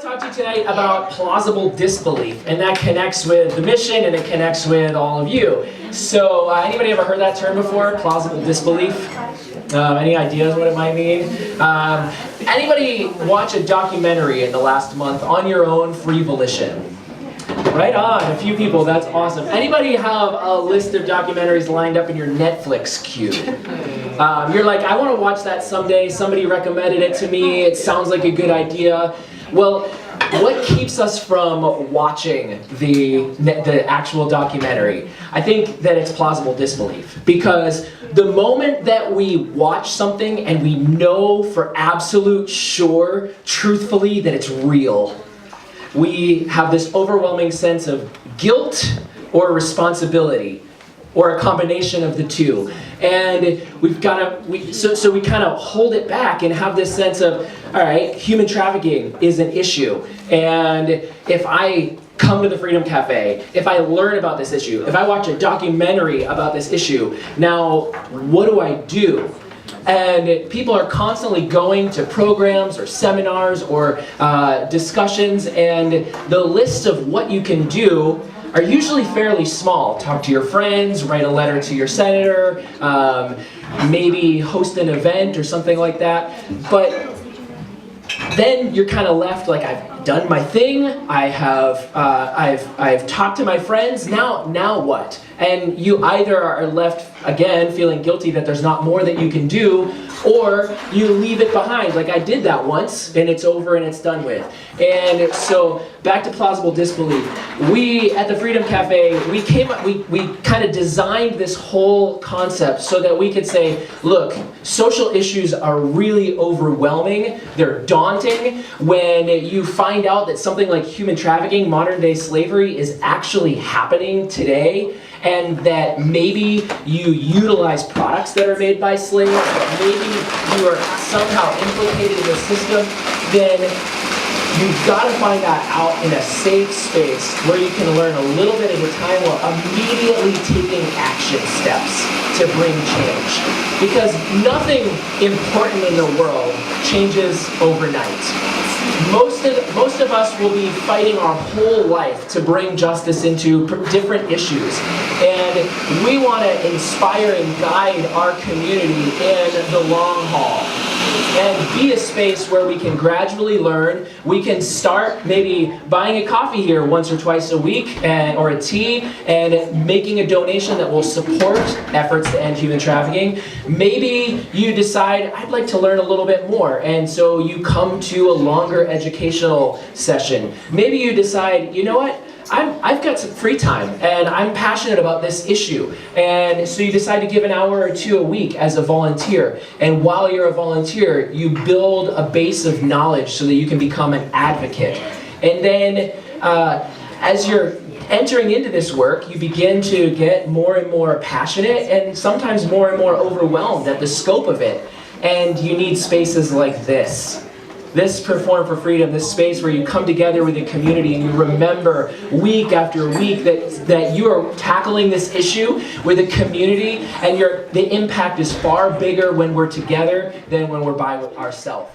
to talk to you tonight about plausible disbelief, and that connects with the mission and it connects with all of you. So, anybody ever heard that term before? Plausible disbelief? Any ideas what it might mean? Anybody watch a documentary in the last month on your own free volition? Right on, a few people, that's awesome. Anybody have a list of documentaries lined up in your Netflix queue? You're like, I want to watch that someday, somebody recommended it to me, it sounds like a good idea. Well, what keeps us from watching the actual documentary? I think that it's plausible disbelief. Because the moment that we watch something and we know for absolute sure, truthfully, that it's real, we have this overwhelming sense of guilt or responsibility, or a combination of the two. And we kind of hold it back and have this sense of, all right, human trafficking is an issue. And if I come to the Freedom Café, if I learn about this issue, if I watch a documentary about this issue, now what do I do? And people are constantly going to programs or seminars or discussions, and the list of what you can do are usually fairly small. Talk to your friends, write a letter to your senator, maybe host an event or something like that. But then you're kind of left like, I've done my thing, I've talked to my friends, now what? And you either are left, again, feeling guilty that there's not more that you can do, or you leave it behind. Like, I did that once, and it's over and it's done with. And so, back to plausible disbelief. We, at the Freedom Café, we kind of designed this whole concept so that we could say, look, social issues are really overwhelming, they're daunting. When you find out that something like human trafficking, modern day slavery, is actually happening today, and that maybe you utilize products that are made by slaves, that maybe you are somehow implicated in the system, then you've got to find that out in a safe space where you can learn a little bit at a time while immediately taking action steps to bring change. Because nothing important in the world changes overnight. Most of us will be fighting our whole life to bring justice into different issues. And we want to inspire and guide our community in the long haul. And be a space where we can gradually learn. We can start maybe buying a coffee here once or twice a week, or a tea, and making a donation that will support efforts to end human trafficking. Maybe you decide, I'd like to learn a little bit more, and so you come to a longer educational session. Maybe you decide, you know what? I've got some free time and I'm passionate about this issue, and so you decide to give an hour or two a week as a volunteer, and while you're a volunteer you build a base of knowledge so that you can become an advocate. And then as you're entering into this work, you begin to get more and more passionate and sometimes more and more overwhelmed at the scope of it, and you need spaces like this. This Perform for Freedom, this space where you come together with a community and you remember week after week that you are tackling this issue with a community, and the impact is far bigger when we're together than when we're by ourselves.